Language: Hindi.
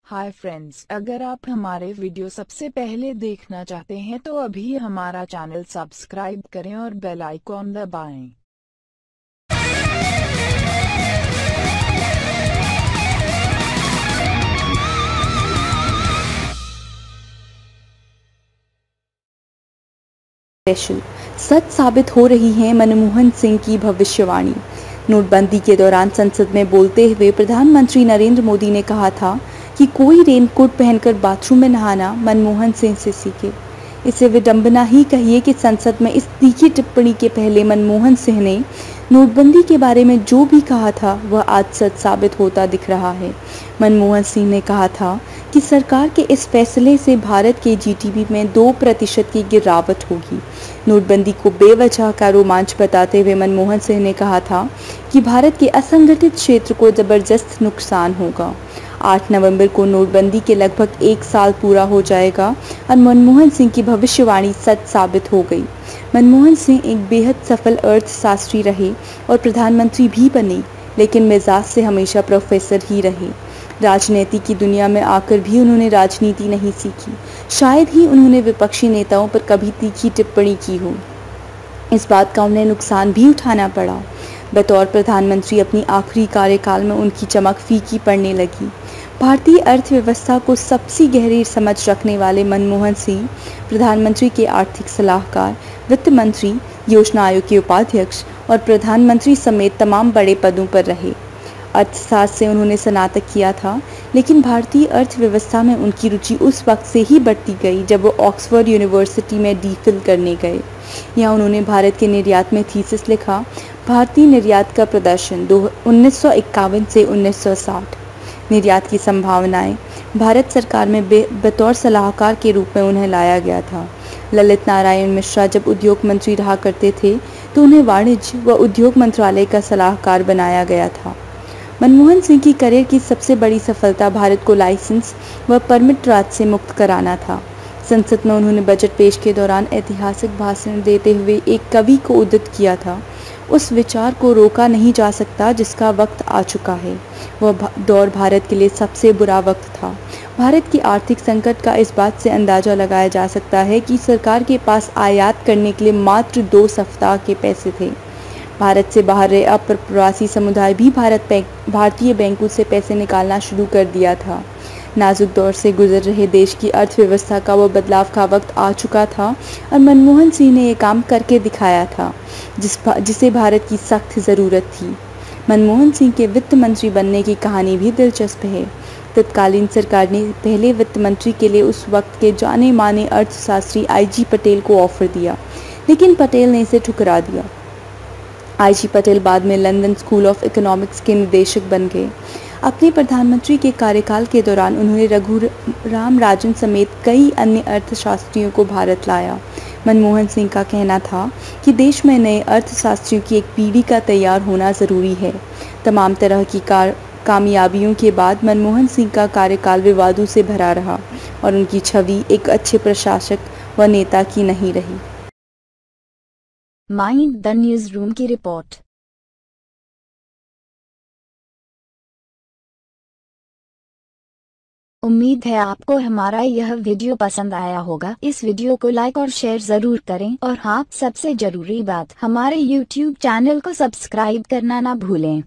हाय फ्रेंड्स, अगर आप हमारे वीडियो सबसे पहले देखना चाहते हैं तो अभी हमारा चैनल सब्सक्राइब करें और बेल आइकॉन दबाएं। स्पेशल सच साबित हो रही है मनमोहन सिंह की भविष्यवाणी। नोटबंदी के दौरान संसद में बोलते हुए प्रधानमंत्री नरेंद्र मोदी ने कहा था कि कोई रेनकोट पहनकर बाथरूम में नहाना मनमोहन सिंह से सीखे। इसे विडंबना ही कहिए कि संसद में इस तीखी टिप्पणी के पहले मनमोहन सिंह ने नोटबंदी के बारे में जो भी कहा था वह आज सच साबित होता दिख रहा है। मनमोहन सिंह ने कहा था कि सरकार के इस फैसले से भारत के जीडीपी में 2% की गिरावट होगी। नोटबंदी को बेवजह का रोमांच बताते हुए मनमोहन सिंह ने कहा था कि भारत के असंगठित क्षेत्र को जबरदस्त नुकसान होगा। 8 नवंबर को नोटबंदी के लगभग 1 साल पूरा हो जाएगा और मनमोहन सिंह की भविष्यवाणी सच साबित हो गई। मनमोहन सिंह एक बेहद सफल अर्थशास्त्री रहे और प्रधानमंत्री भी बने, लेकिन मिजाज से हमेशा प्रोफेसर ही रहे। राजनीति की दुनिया में आकर भी उन्होंने राजनीति नहीं सीखी। शायद ही उन्होंने विपक्षी नेताओं पर कभी तीखी टिप्पणी की हो। इस बात का उन्हें नुकसान भी उठाना पड़ा। बतौर प्रधानमंत्री अपनी आखिरी कार्यकाल में उनकी चमक फीकी पड़ने लगी। भारतीय अर्थव्यवस्था को सबसे गहरी समझ रखने वाले मनमोहन सिंह प्रधानमंत्री के आर्थिक सलाहकार, वित्त मंत्री, योजना आयोग के उपाध्यक्ष और प्रधानमंत्री समेत तमाम बड़े पदों पर रहे। अर्थशास्त्र से उन्होंने स्नातक किया था, लेकिन भारतीय अर्थव्यवस्था में उनकी रुचि उस वक्त से ही बढ़ती गई जब वो ऑक्सफोर्ड यूनिवर्सिटी में डीफिल करने गए। यहाँ उन्होंने भारत के निर्यात में थीसिस लिखा, भारतीय निर्यात का प्रदर्शन 1951 से 1960। निर्यात की संभावनाएं। भारत सरकार में बतौर सलाहकार के रूप में उन्हें लाया गया था। ललित नारायण मिश्रा जब उद्योग मंत्री रहा करते थे तो उन्हें वाणिज्य व उद्योग मंत्रालय का सलाहकार बनाया गया था। मनमोहन सिंह की करियर की सबसे बड़ी सफलता भारत को लाइसेंस व परमिट राज से मुक्त कराना था। संसद में उन्होंने बजट पेश के दौरान ऐतिहासिक भाषण देते हुए एक कवि को उद्धृत किया था, उस विचार को रोका नहीं जा सकता जिसका वक्त आ चुका है। वह दौर भारत के लिए सबसे बुरा वक्त था। भारत की आर्थिक संकट का इस बात से अंदाजा लगाया जा सकता है कि सरकार के पास आयात करने के लिए मात्र 2 सप्ताह के पैसे थे। भारत से बाहर रहे अप्रवासी समुदाय भी भारतीय बैंकों से पैसे निकालना शुरू कर दिया था। नाजुक दौर से गुजर रहे देश की अर्थव्यवस्था का वो बदलाव का वक्त आ चुका था और मनमोहन सिंह ने ये काम करके दिखाया था जिसे भारत की सख्त ज़रूरत थी। मनमोहन सिंह के वित्त मंत्री बनने की कहानी भी दिलचस्प है। तत्कालीन सरकार ने पहले वित्त मंत्री के लिए उस वक्त के जाने माने अर्थशास्त्री IG पटेल को ऑफर दिया, लेकिन पटेल ने इसे ठुकरा दिया। IG पटेल बाद में लंदन स्कूल ऑफ इकोनॉमिक्स के निदेशक बन गए। अपने प्रधानमंत्री के कार्यकाल के दौरान उन्होंने रघुराम राजन समेत कई अन्य अर्थशास्त्रियों को भारत लाया। मनमोहन सिंह का कहना था कि देश में नए अर्थशास्त्रियों की एक पीढ़ी का तैयार होना ज़रूरी है। तमाम तरह की कामयाबियों के बाद मनमोहन सिंह का कार्यकाल विवादों से भरा रहा और उनकी छवि एक अच्छे प्रशासक व नेता की नहीं रही। माइंड द न्यूज़ रूम की रिपोर्ट। उम्मीद है आपको हमारा यह वीडियो पसंद आया होगा। इस वीडियो को लाइक और शेयर जरूर करें और हाँ, सबसे जरूरी बात, हमारे YouTube चैनल को सब्सक्राइब करना ना भूलें।